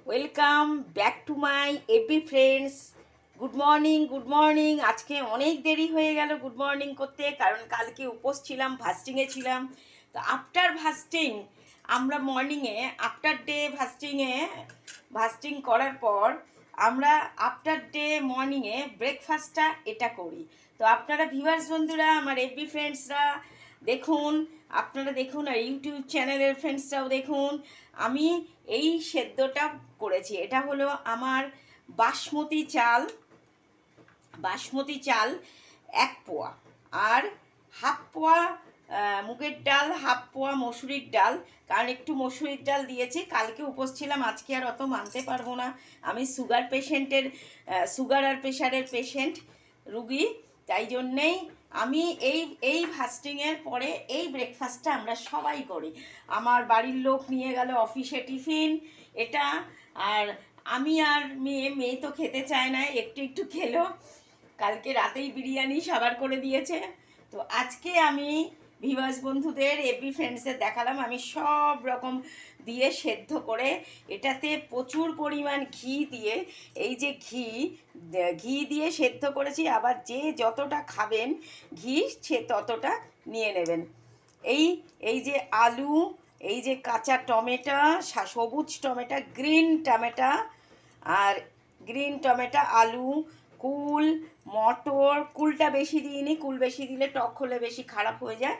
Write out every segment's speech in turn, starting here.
Welcome back to my every friends. Good morning. আজকে অনেক দেরি হয়ে গেল গুড মর্নিং করতে, কারণ কালকে উপোস ছিলাম, ফাস্টিংয়ে ছিলাম। তো আফটার ফাস্টিং আমরা মর্নিংয়ে আফটার ডে ফাস্টিং করার পর আমরা আফটার ডে মর্নিংয়ে ব্রেকফাস্টটা এটা করি। তো আপনারা ভিউয়ার্স বন্ধুরা, আমার এভরি ফ্রেন্ডসরা দেখুন, আপনারা দেখুন, আর ইউটিউব চ্যানেলের ফ্রেন্ডসরাও দেখুন। আমি এই সেদ্ধটা করেছি। এটা হলো আমার বাসমতি চাল 1 পোয়া, আর হাফ পোয়া মুগের ডাল, হাফ পোয়া মসুরির ডাল। কারণ একটু মসুরির ডাল দিয়েছি, কালকে উপোস ছিলাম, আজকে আর অত মানতে পারবো না। আমি সুগার আর প্রেশারের পেশেন্ট রুগী, তাই জন্যেই আমি এই ফাস্টিংয়ের পরে এই ব্রেকফাস্টটা আমরা সবাই করি। আমার বাড়ির লোক নিয়ে গেল অফিসে টিফিন এটা, আর আমি আর মেয়ে তো খেতে চায় না, একটু খেলো। কালকে রাতেই বিরিয়ানি সাবার করে দিয়েছে। তো আজকে আমি ভিউয়ার্স বন্ধুদের, এভরি ফ্রেন্ডসদের দেখালাম আমি সব রকম দিয়ে সেদ্ধ করে, এটাতে প্রচুর পরিমাণ ঘি দিয়ে, এই যে ঘি দিয়ে সেদ্ধ করেছি। আবার যে যতটা খাবেন ঘি সে ততটা নিয়ে নেবেন। এই যে আলু, এই যে কাঁচা টমেটো, সবুজ টমেটো, গ্রিন টমেটো, আলু, কুল, মটর। কুলটা বেশি দিইনি, কুল বেশি দিলে টক হলে বেশি খারাপ হয়ে যায়,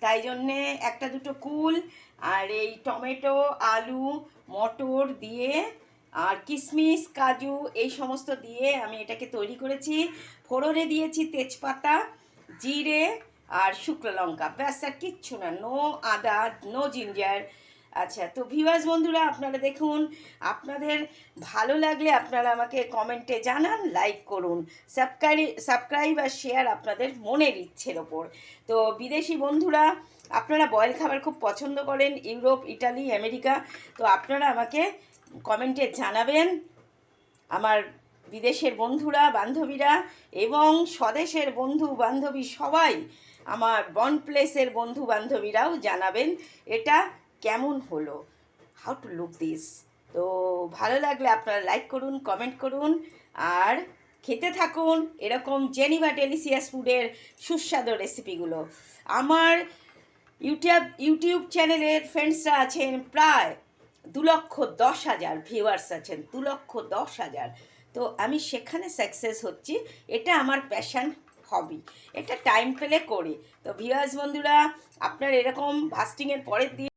তাই জন্যে একটা দুটো কুল আর এই টমেটো, আলু, মটর দিয়ে, আর কিশমিশ, কাজু, এই সমস্ত দিয়ে আমি এটাকে তৈরি করেছি। ফোড়নে দিয়েছি তেজপাতা, জিরে আর শুকনো লঙ্কা, ব্যাস, আর কিচ্ছু না, নো আদা, নো জিঞ্জার। আচ্ছা, তো ভিউয়ার্স বন্ধুরা আপনারা দেখুন, আপনাদের ভালো লাগলে আপনারা আমাকে কমেন্টে জানান, লাইক করুন, সাবস্ক্রাইব আর শেয়ার আপনাদের মনের ইচ্ছের ওপর। তো বিদেশি বন্ধুরা, আপনারা বয়েল খাবার খুব পছন্দ করেন, ইউরোপ, ইটালি, আমেরিকা, তো আপনারা আমাকে কমেন্টে জানাবেন। আমার বিদেশের বন্ধুরা বান্ধবীরা এবং স্বদেশের বন্ধু বান্ধবী সবাই, আমার বন প্লেসের বন্ধু বান্ধবীরাও জানাবেন এটা কেমন হলো, হাউ টু লুক দিস। তো ভালো লাগলে আপনারা লাইক করুন, কমেন্ট করুন, আর খেতে থাকুন এরকম জেনিভা ডেলিসিয়াস ফুডের সুস্বাদু রেসিপিগুলো। আমার ইউটিউব চ্যানেলের ফ্রেন্ডসরা আছেন প্রায় 2,10,000 ভিউয়ার্স আছেন, 2,10,000। তো আমি সেখানে সাকসেস হচ্ছি, এটা আমার প্যাশন, হবি, এটা টাইম পেলে করি। তো ভিউয়ার্স বন্ধুরা, আপনার এরকম ফাস্টিংয়ের পরের দিন